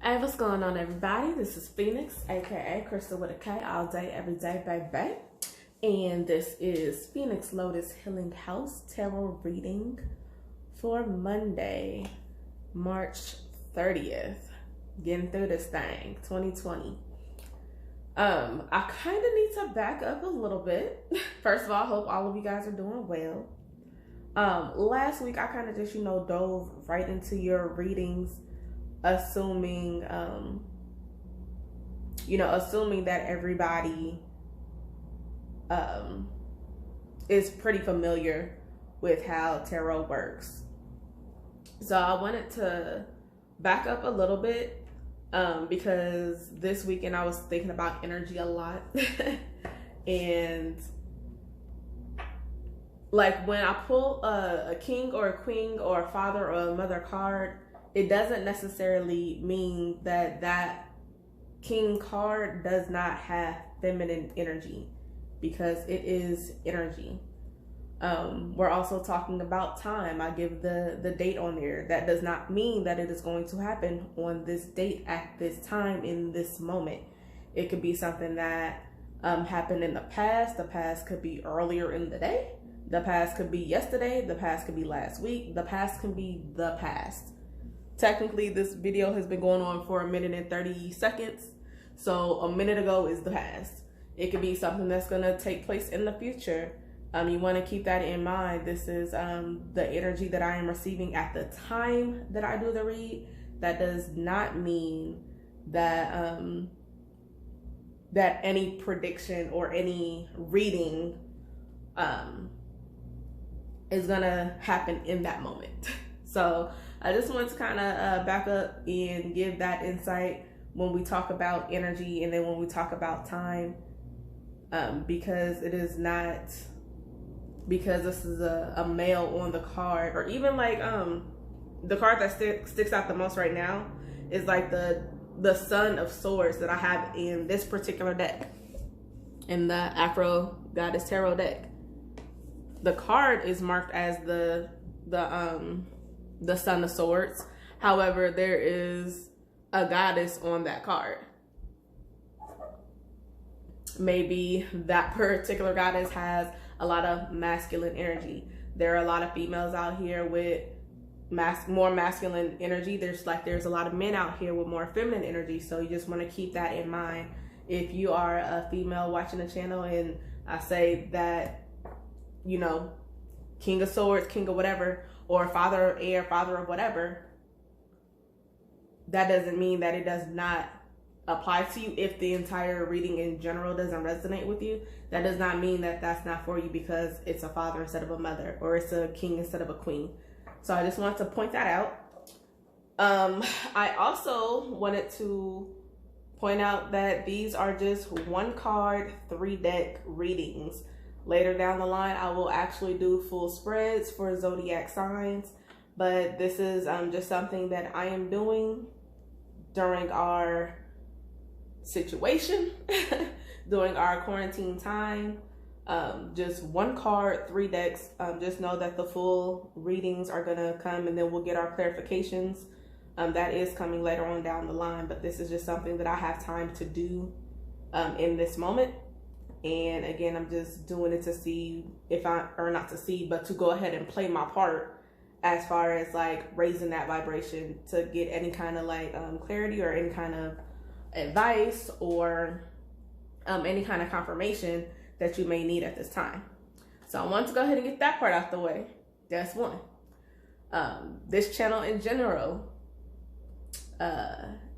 Hey, what's going on, everybody? This is Phoenix, aka Crystal with a K, all day, every day, baby. And this is Phoenix Lotus Healing House Tarot reading for Monday, March 30th. Getting through this thing, 2020. I kind of need to back up a little bit. First of all, I hope all of you guys are doing well. Last week I kind of just, dove right into your readings, assuming that everybody is pretty familiar with how tarot works. So I wanted to back up a little bit because this weekend I was thinking about energy a lot. And like when I pull a king or a queen or a father or a mother card, it doesn't necessarily mean that that king card does not have feminine energy, because it is energy. We're also talking about time. I give the date on there. That does not mean that it is going to happen on this date at this time in this moment. It could be something that happened in the past. The past could be earlier in the day. The past could be yesterday. The past could be last week. The past can be the past. Technically, this video has been going on for 1 minute and 30 seconds. So a minute ago is the past. It could be something that's going to take place in the future. You want to keep that in mind. This is the energy that I am receiving at the time that I do the read. That does not mean that that any prediction or any reading is going to happen in that moment. So I just wanted to kind of back up and give that insight when we talk about energy and then when we talk about time, because it is not because this is a male on the card, or even like the card that sticks out the most right now is like the Son of Swords that I have in this particular deck, in the Afro Goddess Tarot deck. The card is marked as the Son of Swords. However, there is a goddess on that card. Maybe that particular goddess has a lot of masculine energy. There are a lot of females out here with more masculine energy. There's a lot of men out here with more feminine energy. So you just want to keep that in mind. If you are a female watching the channel and I say that, King of Swords, King of whatever, or father of air, father of whatever, that doesn't mean that it does not apply to you. If the entire reading in general doesn't resonate with you, that does not mean that that's not for you because it's a father instead of a mother, or it's a king instead of a queen. So I just wanted to point that out. I also wanted to point out that these are just 1 card, 3 deck readings. Later down the line, I will actually do full spreads for zodiac signs, but this is just something that I am doing during our situation, during our quarantine time. Just 1 card, 3 decks. Just know that the full readings are gonna come, and then we'll get our clarifications. That is coming later on down the line, but this is just something that I have time to do in this moment. And again, I'm just doing it to see if but to go ahead and play my part as far as like raising that vibration to get any kind of like clarity or any kind of advice or any kind of confirmation that you may need at this time. So I want to go ahead and get that part out the way. That's one. This channel in general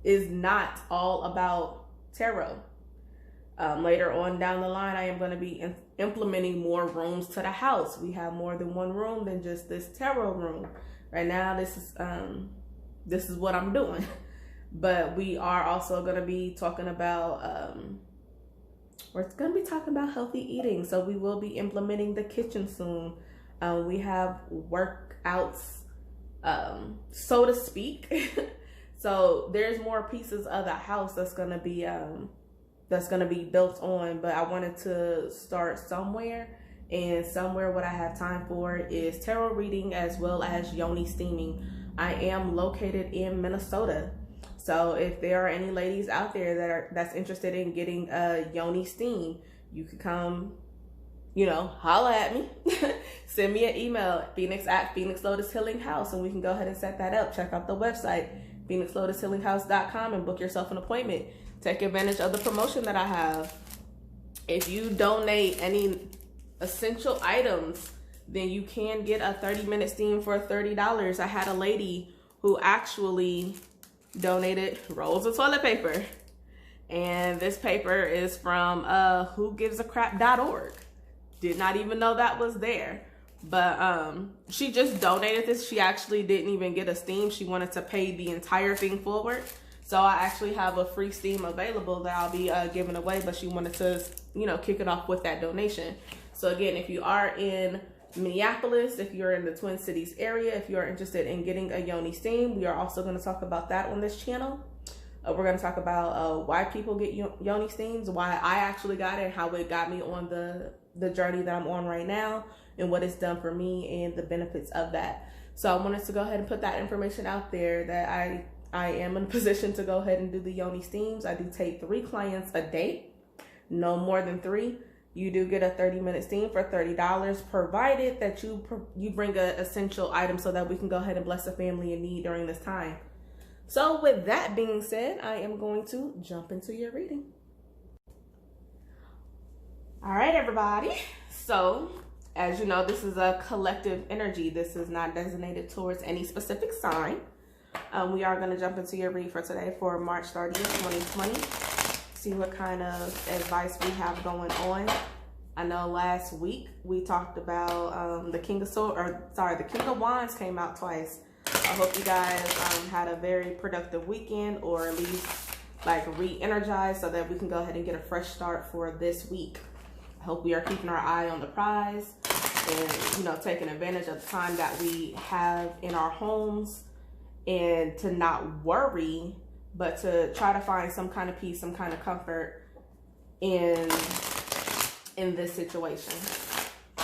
is not all about tarot. Later on down the line, I am going to be implementing more rooms to the house. We have more than 1 room than just this tarot room. Right now, this is what I'm doing. But we are also going to be talking about, we're going to be talking about healthy eating. So we will be implementing the kitchen soon. We have workouts, so to speak. So there's more pieces of the house that's going to be built on, but I wanted to start somewhere, and somewhere what I have time for is tarot reading as well as yoni steaming. I am located in Minnesota, So if there are any ladies out there that's interested in getting a yoni steam, you could come, holla at me. Send me an email, Phoenix Lotus Healing House, and we can go ahead and set that up. Check out the website, PhoenixLotusHealingHouse.com, and book yourself an appointment. Take advantage of the promotion that I have. If you donate any essential items, then you can get a 30-minute steam for $30. I had a lady who actually donated rolls of toilet paper. And this paper is from whogivesacrap.org. Did not even know that was there. But she just donated this. She actually didn't even get a steam. She wanted to pay the entire thing forward. So I actually have a free steam available that I'll be giving away. But she wanted to, kick it off with that donation. So again, if you are in Minneapolis, if you're in the Twin Cities area, if you're interested in getting a yoni steam, we are also going to talk about that on this channel. We're going to talk about why people get yoni steams, why I actually got it, and how it got me on the journey that I'm on right now, and what it's done for me and the benefits of that. So I wanted to go ahead and put that information out there that I am in a position to go ahead and do the yoni steams. I do take 3 clients a day, no more than 3. You do get a 30-minute steam for $30, provided that you bring an essential item so that we can go ahead and bless a family in need during this time. So with that being said, I am going to jump into your reading. All right, everybody. So as you know, this is a collective energy. This is not designated towards any specific sign. We are going to jump into your read for today for March 30th, 2020. See what kind of advice we have going on. I know last week we talked about the King of Wands came out twice. I hope you guys had a very productive weekend, or at least like re-energized, so that we can go ahead and get a fresh start for this week. I hope we are keeping our eye on the prize and, taking advantage of the time that we have in our homes, and to not worry, but to try to find some kind of peace, some kind of comfort in this situation.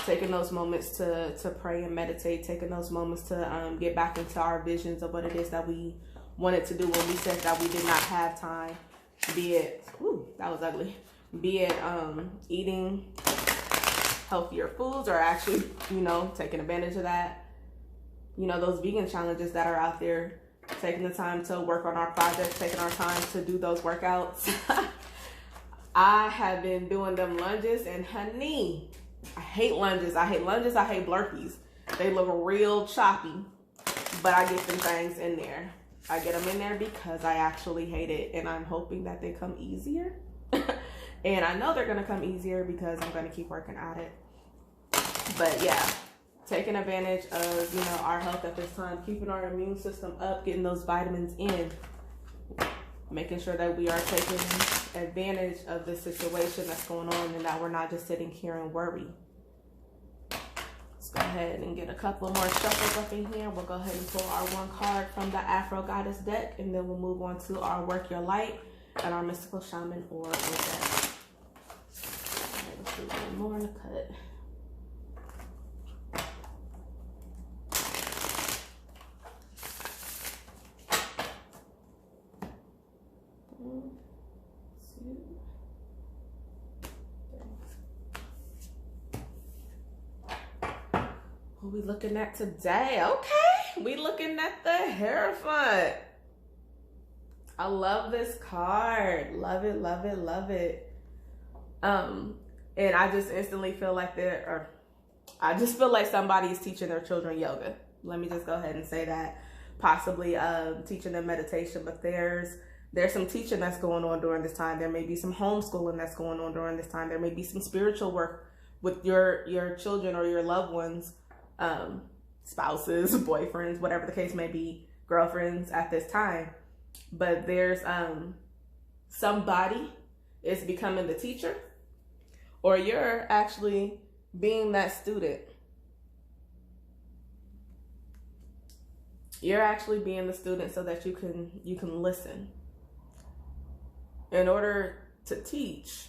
Taking those moments to pray and meditate, taking those moments to get back into our visions of what it is that we wanted to do when we said that we did not have time. Be it, that was ugly. Be it eating healthier foods, or actually, taking advantage of that. Those vegan challenges that are out there. Taking the time to work on our projects, taking our time to do those workouts. I have been doing them lunges, and honey, I hate lunges. I hate burpees. They look real choppy, but I get them things in there. I get them in there because I actually hate it, and I'm hoping that they come easier. And I know they're going to come easier because I'm going to keep working at it. But yeah, taking advantage of, our health at this time, keeping our immune system up, getting those vitamins in, making sure that we are taking advantage of this situation that's going on, and that we're not just sitting here and worry. Let's go ahead and get a couple more shuffles up in here. We'll go ahead and pull our 1 card from the Afro Goddess deck, and then we'll move on to our Work Your Light and our Mystical Shaman Oracle deck. Okay, let's do one more in the cut. What we looking at today? Okay, we looking at the Hierophant. I love this card. Love it, love it, love it. And I just instantly feel like I just feel like somebody is teaching their children yoga. Let me just go ahead and say that. Possibly teaching them meditation, but there's some teaching that's going on during this time. There may be some homeschooling that's going on during this time. There may be some spiritual work with your children or your loved ones, spouses, boyfriends, whatever the case may be, girlfriends at this time. But there's somebody is becoming the teacher, or you're actually being that student. You're actually being the student so that you can listen. In order to teach,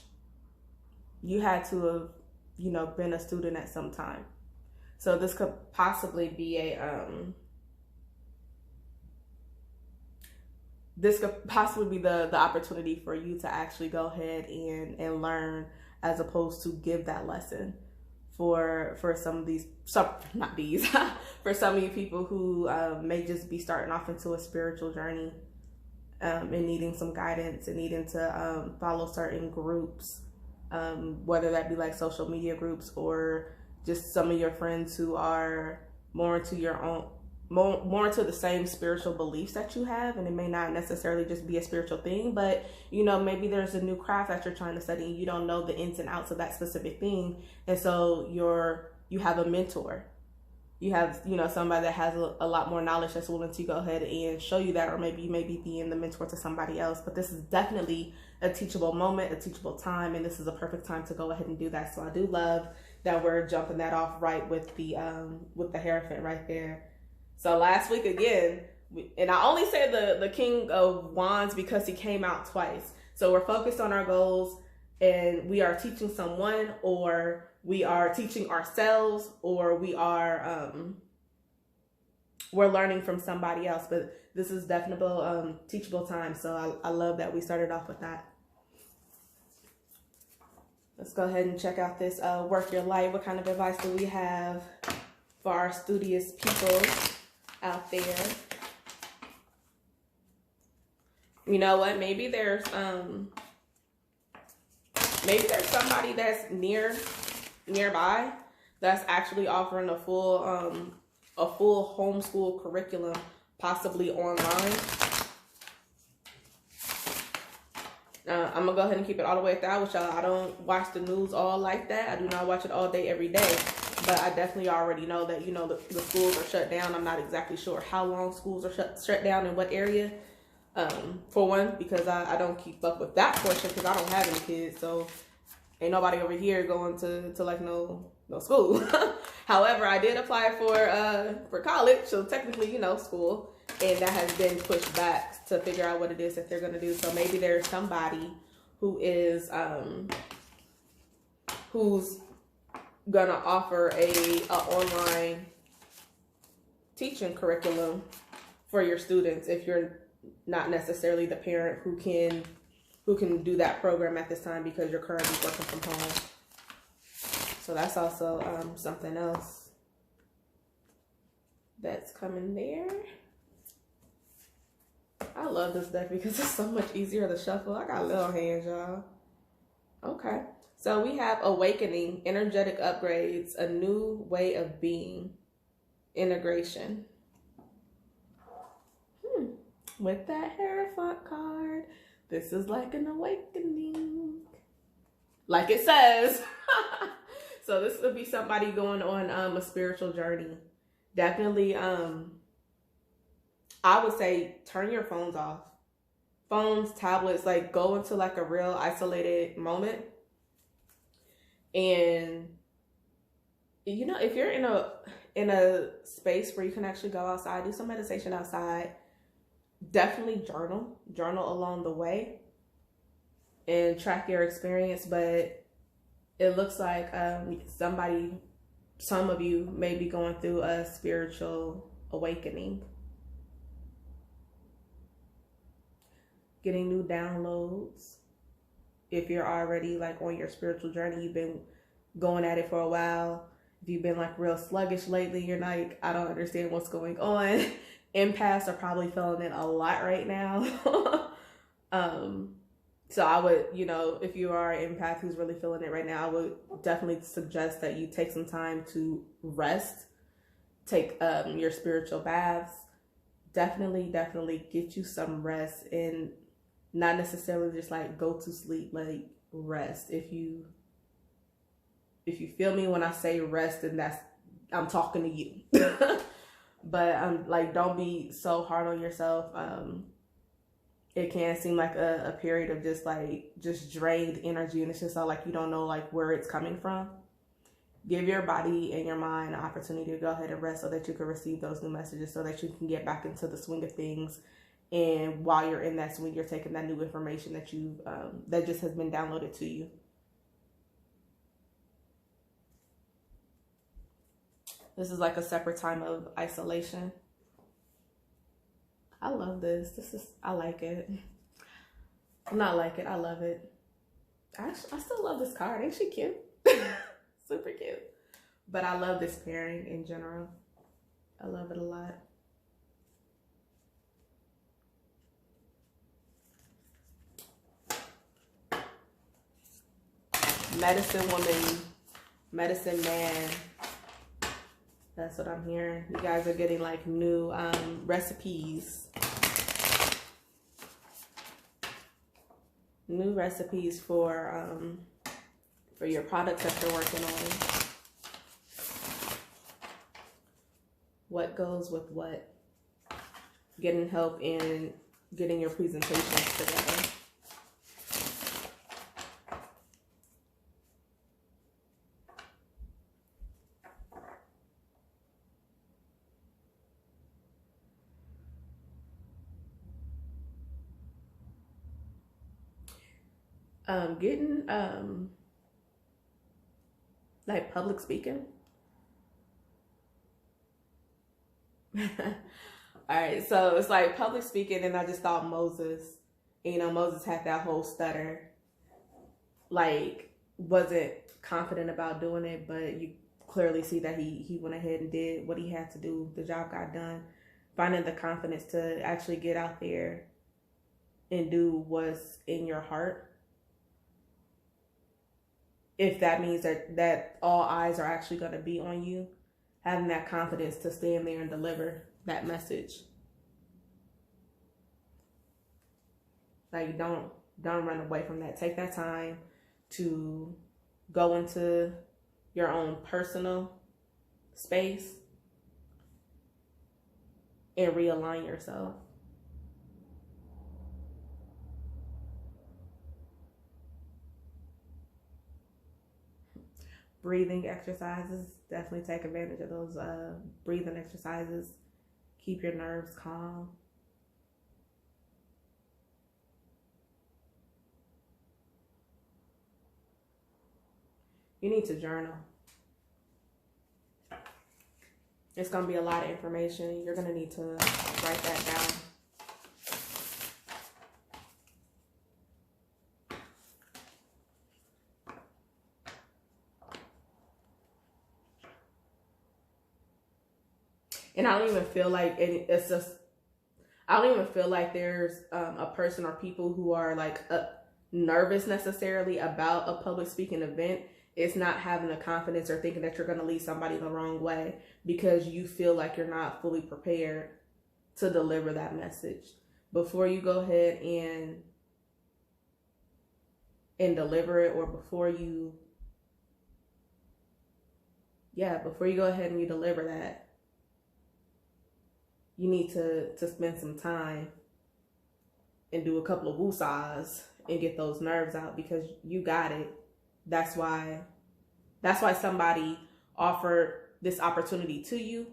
you had to have, been a student at some time. So this could possibly be this could possibly be the opportunity for you to actually go ahead and learn, as opposed to give that lesson for some of these, not these, for some of you people who may just be starting off into a spiritual journey, and needing some guidance and needing to follow certain groups, whether that be like social media groups or just some of your friends who are more into your own, more into the same spiritual beliefs that you have. And it may not necessarily just be a spiritual thing, but you know, maybe there's a new craft that you're trying to study and you don't know the ins and outs of that specific thing. And so you have a mentor, you have, you know, somebody that has a lot more knowledge that's willing to go ahead and show you that, or maybe you may be being the mentor to somebody else. But this is definitely a teachable moment, a teachable time, and this is a perfect time to go ahead and do that. So I do love that we're jumping that off right with the Hierophant right there. So last week again, and I only say the King of Wands because he came out twice. So we're focused on our goals, and we are teaching someone, or we are teaching ourselves, or we're learning from somebody else. But this is definitely teachable time. So I love that we started off with that. Let's go ahead and check out this Work Your Light. What kind of advice do we have for our studious people out there? You know what? Maybe there's somebody that's nearby that's actually offering a full homeschool curriculum, possibly online. I'm gonna go ahead and keep it all the way through with y'all. I don't watch the news all like that. I do not watch it all day, every day. But I definitely already know that, you know, the schools are shut down. I'm not exactly sure how long schools are shut down in what area. For one, because I don't keep up with that portion because I don't have any kids. So ain't nobody over here going to like no school. However, I did apply for college. So technically, you know, school. And that has been pushed back to figure out what it is that they're going to do. So maybe there's somebody who is, who's going to offer a online teaching curriculum for your students. If you're not necessarily the parent who can do that program at this time because you're currently working from home. So that's also something else that's coming there. I love this deck because it's so much easier to shuffle. I got little hands, y'all. Okay. So we have Awakening, Energetic Upgrades, A New Way of Being, Integration. With that Hierophant card, this is like an awakening. Like it says. So this would be somebody going on a spiritual journey. Definitely, I would say turn your phones off. Phones, tablets, like go into like a real isolated moment. And, you know, if you're in a space where you can actually go outside, do some meditation outside, definitely journal along the way and track your experience. But it looks like some of you may be going through a spiritual awakening. Getting new downloads. If you're already like on your spiritual journey, you've been going at it for a while. If you've been like real sluggish lately, you're like, I don't understand what's going on. Empaths are probably feeling it a lot right now. So I would, you know, if you are an empath who's really feeling it right now, I would definitely suggest that you take some time to rest. Take your spiritual baths. Definitely get you some rest, and not necessarily just like go to sleep, like rest. If you feel me when I say rest, then I'm talking to you. But like, don't be so hard on yourself. It can seem like a period of just drained energy, and it's just all like you don't know like where it's coming from. Give your body and your mind an opportunity to go ahead and rest so that you can receive those new messages, so that you can get back into the swing of things. And while you're in that swing, you're taking that new information that that just has been downloaded to you. This is like a separate time of isolation. I love this. I like it. Not like it. I love it. Actually, I still love this card. Ain't she cute? Super cute. But I love this pairing in general. I love it a lot. Medicine woman, medicine man. That's what I'm hearing. You guys are getting like new recipes. New recipes for your products that you're working on. What goes with what? Getting help in getting your presentations together. Getting like public speaking. All right, so it's like public speaking, and I just thought Moses. You know, Moses had that whole stutter, like wasn't confident about doing it, but you clearly see that he went ahead and did what he had to do. The job got done. Finding the confidence to actually get out there and do what's in your heart. If that means that all eyes are actually going to be on you, having that confidence to stand there and deliver that message. Like, don't run away from that. Take that time to go into your own personal space and realign yourself. Breathing exercises, definitely take advantage of those breathing exercises. Keep your nerves calm. You need to journal. It's going to be a lot of information. You're going to need to write that down. And I don't even feel like it's just, I don't even feel like there's a person or people who are like nervous necessarily about a public speaking event. It's not having the confidence or thinking that you're going to lead somebody the wrong way because you feel like you're not fully prepared to deliver that message. Before you go ahead and deliver it, or before you go ahead and you deliver that, you need to spend some time and do a couple of woosahs and get those nerves out, because you got it. That's why somebody offered this opportunity to you,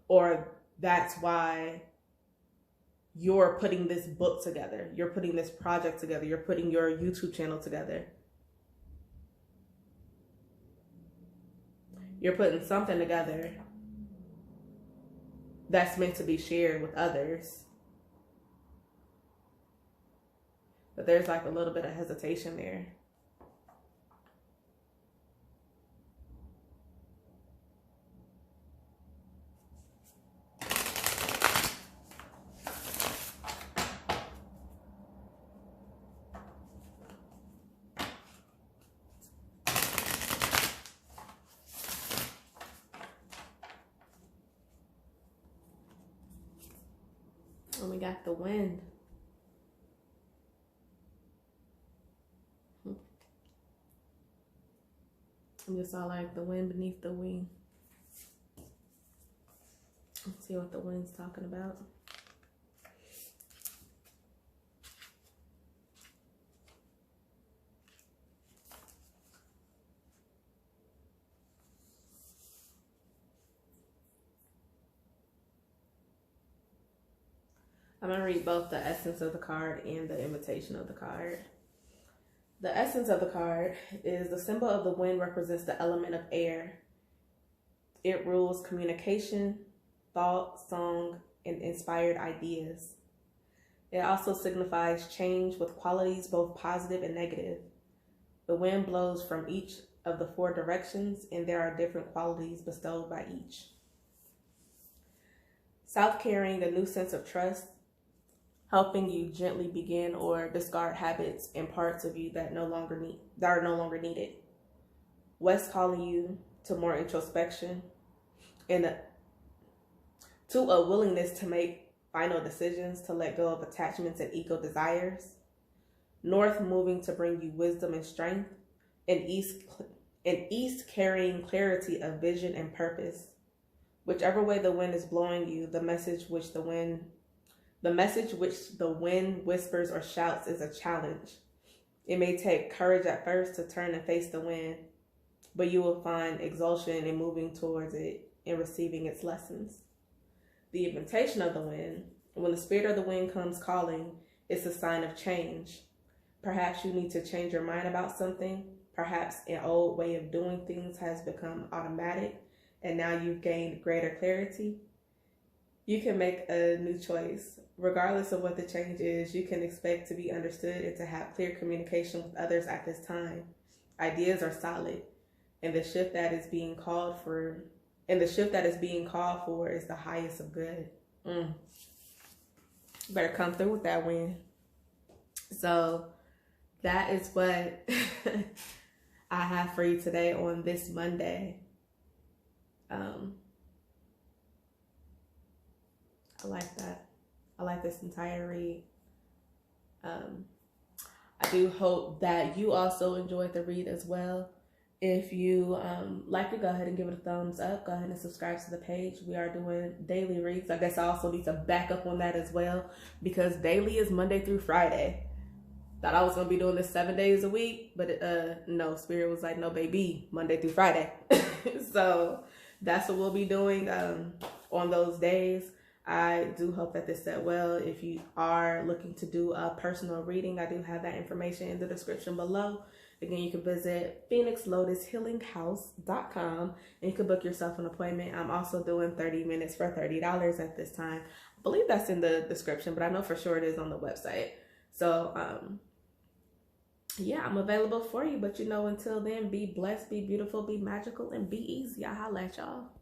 or that's why you're putting this book together. You're putting this project together. You're putting your YouTube channel together. You're putting something together that's meant to be shared with others. But there's like a little bit of hesitation there. And we got the wind. I'm just all like the wind beneath the wing. Let's see what the wind's talking about. I'm going to read both the essence of the card and the invitation of the card. The essence of the card is the symbol of the wind represents the element of air. It rules communication, thought, song, and inspired ideas. It also signifies change with qualities both positive and negative. The wind blows from each of the 4 directions, and there are different qualities bestowed by each. South carrying a new sense of trust, helping you gently begin or discard habits and parts of you that are no longer needed. West calling you to more introspection and to a willingness to make final decisions, to let go of attachments and ego desires. North moving to bring you wisdom and strength, and East carrying clarity of vision and purpose. Whichever way the wind is blowing you, the message which the wind whispers or shouts is a challenge. It may take courage at first to turn and face the wind, but you will find exultation in moving towards it and receiving its lessons. The invitation of the wind, when the spirit of the wind comes calling, it's a sign of change. Perhaps you need to change your mind about something. Perhaps an old way of doing things has become automatic, and now you've gained greater clarity. You can make a new choice. Regardless of what the change is, you can expect to be understood and to have clear communication with others at this time. Ideas are solid, and the shift that is being called for is the highest of good. Better come through with that win. So that is what I have for you today on this Monday. I like that. I like this entire read. I do hope that you also enjoyed the read as well. If you like it, go ahead and give it a thumbs up. Go ahead and subscribe to the page. We are doing daily reads. I guess I also need to back up on that as well, because daily is Monday through Friday. Thought I was going to be doing this 7 days a week, but no, Spirit was like, no, baby, Monday through Friday. So that's what we'll be doing on those days. I do hope that this set well. If you are looking to do a personal reading, I do have that information in the description below. Again, you can visit phoenixlotushealinghouse.com and you can book yourself an appointment. I'm also doing 30 minutes for $30 at this time. I believe that's in the description, but I know for sure it is on the website. So, yeah, I'm available for you. But, until then, be blessed, be beautiful, be magical, and be easy. I'll holla at y'all.